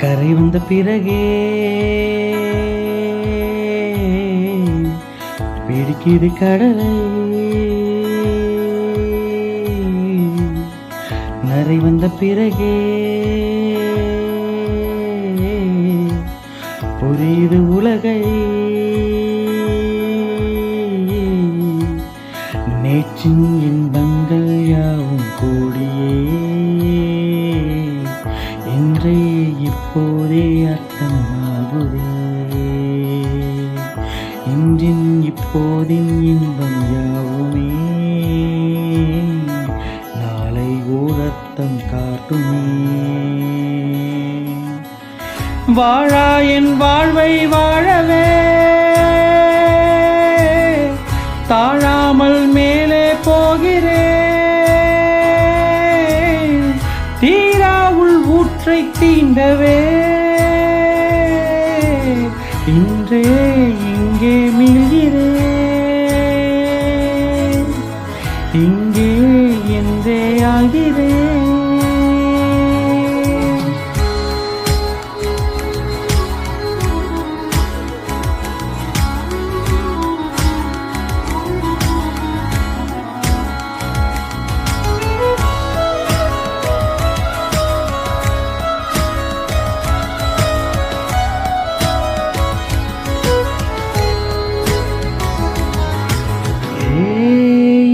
கரை வந்த பிறகே பிடிக்குது கடலை, நரை வந்த பிறகே புரியுது உலகை. நேற்றின் இன்பங்கள் யாவும் கூடியே இன்றே இப்போதே அர்த்தமாகுதே. இன்றின் இப்போதின் இன்பம் யாவுமே நாளை ஓரர்த்தம் காட்டுமே. வாழா என் வாழ்வை வாழவே தாழாமல் மேலே போகிறேன். தீராவுள் ஊற்றை தீண்டவே இன்றே இங்கே மீள்கிறேன், இங்கே என்றே ஆகிறேன்.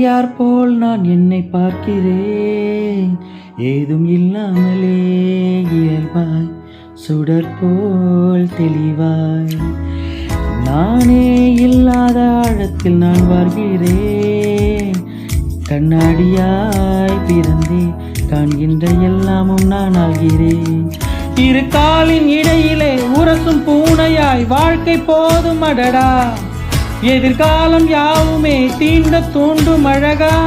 யார் போல் நான் என்னை பார்க்கிறேன், ஏதும் இல்லாமலே இயல்பாய் சுடர் போல் தெளிவாய். நானே இல்லாத ஆழத்தில் நான் வாழ்கிறேன், கண்ணாடியாய் பிறந்தே காண்கின்ற எல்லாமும் நான் ஆகிறேன். இரு காலின் இடையிலே உரசும் பூனையாய் வாழ்க்கை போதும் அடடா, எதிர்காலம் யாவுமே தீண்ட தூண்டும் அழகா.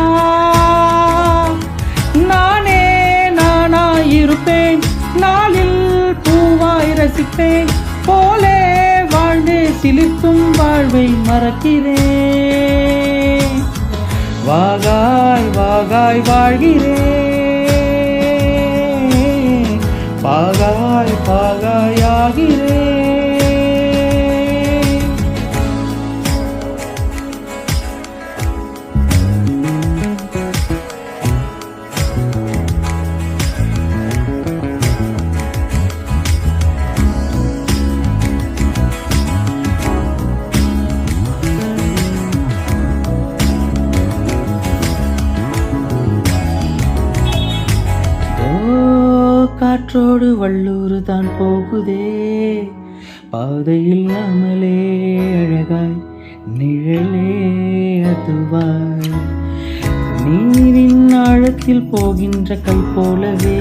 நானே நானாயிருப்பேன், நாளில் பூவாய் ரசிப்பேன், போலே வாழ்ந்து சிலிர்க்கும் வாழ்வை மறக்கிறேன். வாகாய் வாகாய் வாழ்கிறேன், பாகாய் பாகாய் ஆகிறேன். காற்றோடு வள்ளூர் தான் போகுதே, பாதை இல்லாமலே அழகாய் நிழலே அதுவாய். நீரின் ஆழத்தில் போகின்ற கை போலவே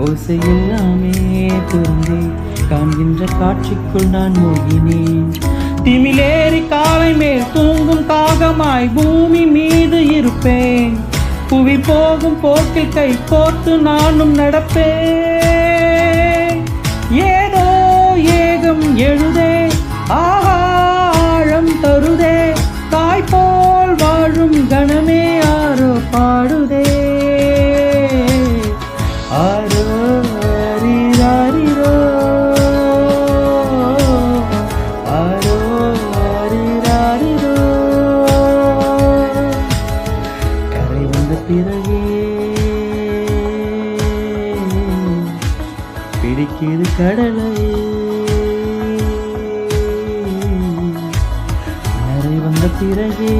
ஓசை எல்லாமே துறந்தே காண்கின்ற காட்சிக்குள் நான் மோகினேன். திமிலேறி காலை மேல் தூங்கும் காகமாய் பூமி மீது இருப்பேன், புவி போகும் போக்கில் கை கோர்த்து நானும் நடப்பேன். ஏதோ ஏகம் எழுதே ஆழம் தருதே, தாய் போல் வாழும் கணமே ஆரோ பாடுதே. ஆரோ அரிராரிரோ, ஆரோ அரிராரிரோ. கரை வந்த பிறகே பிடிக்குது கடலை, நரை வந்த பிறகே